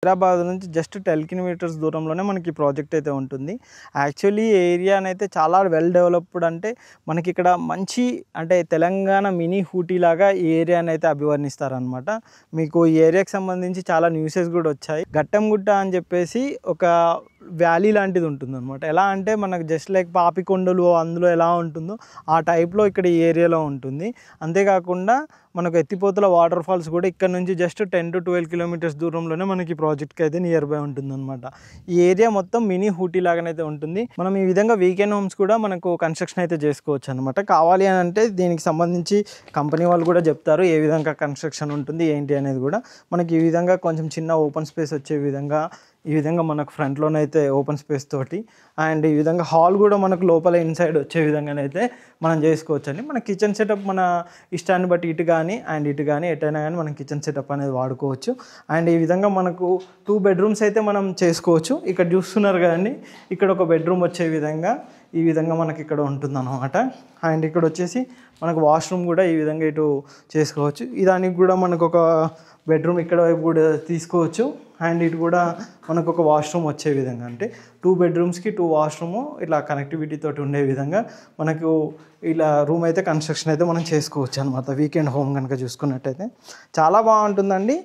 హైదరాబాద్ నుంచి just 10 kilometres దూరంలోనే మనకి ప్రాజెక్ట్ అయితే ఉంటుంది. యాక్చువల్లీ ఈ ఏరియానైతే చాలా వెల్ డెవలప్డ్ అంటే మనకిక్కడ మంచి అంటే తెలంగాణ మినీ ఊటీ లాగా ఈ ఏరియానైతే అభివర్ణిస్తారనమాట. మీకు ఈ ఏరియాకి సంబంధించి చాలా న్యూసెస్ కూడా వచ్చాయి. గట్టంగుట్ట అని చెప్పేసి ఒక వ్యాలీ లాంటిది ఉంటుందన్నమాట. ఎలా అంటే మనకు జస్ట్ లైక్ పాపికొండలు అందులో ఎలా ఉంటుందో ఆ టైప్లో ఇక్కడ ఈ ఏరియాలో ఉంటుంది. అంతేకాకుండా మనకు ఎత్తిపోతల వాటర్ ఫాల్స్ కూడా ఇక్కడ నుంచి జస్ట్ 10 to 12 కిలోమీటర్స్ దూరంలోనే మనకి ప్రాజెక్ట్కి అయితే నియర్ బై ఉంటుందన్నమాట. ఈ ఏరియా మొత్తం మినీ ఊటీ లాగానైతే ఉంటుంది. మనం ఈ విధంగా వీకెండ్ హోమ్స్ కూడా మనకు కన్స్ట్రక్షన్ అయితే చేసుకోవచ్చు అనమాట. కావాలి అని అంటే దీనికి సంబంధించి కంపెనీ వాళ్ళు కూడా చెప్తారు ఏ విధంగా కన్స్ట్రక్షన్ ఉంటుంది ఏంటి అనేది కూడా. మనకి ఈ విధంగా కొంచెం చిన్న ఓపెన్ స్పేస్ వచ్చే విధంగా ఈ విధంగా మనకు ఫ్రంట్లోనైతే ఓపెన్ స్పేస్ తోటి అండ్ ఈ విధంగా హాల్ కూడా మనకు లోపల ఇన్సైడ్ వచ్చే విధంగానైతే మనం చేసుకోవచ్చు అండి. మన కిచెన్ సెటప్ మన ఇష్టాన్ని బట్టి ఇటు కానీ ఎటైనా కానీ మనం కిచెన్ సెటప్ అనేది వాడుకోవచ్చు. అండ్ ఈ విధంగా మనకు 2 బెడ్రూమ్స్ అయితే మనం చేసుకోవచ్చు. ఇక్కడ చూస్తున్నారు కదండి, ఇక్కడ ఒక బెడ్రూమ్ వచ్చే విధంగా ఈ విధంగా మనకి ఇక్కడ ఉంటుందన్నమాట. అండ్ ఇక్కడ వచ్చేసి మనకు వాష్రూమ్ కూడా ఈ విధంగా ఇటు చేసుకోవచ్చు. దానికి కూడా మనకు ఒక బెడ్రూమ్ ఇక్కడ వైపు కూడా తీసుకోవచ్చు. అండ్ ఇటు కూడా మనకు ఒక వాష్రూమ్ వచ్చే విధంగా అంటే 2 బెడ్రూమ్స్కి 2 వాష్రూము ఇట్లా కనెక్టివిటీ తోటి ఉండే విధంగా మనకు ఇలా రూమ్ అయితే కన్స్ట్రక్షన్ అయితే మనం చేసుకోవచ్చు అనమాట. వీకెండ్ హోమ్ కనుక చూసుకున్నట్టయితే చాలా బాగుంటుందండి.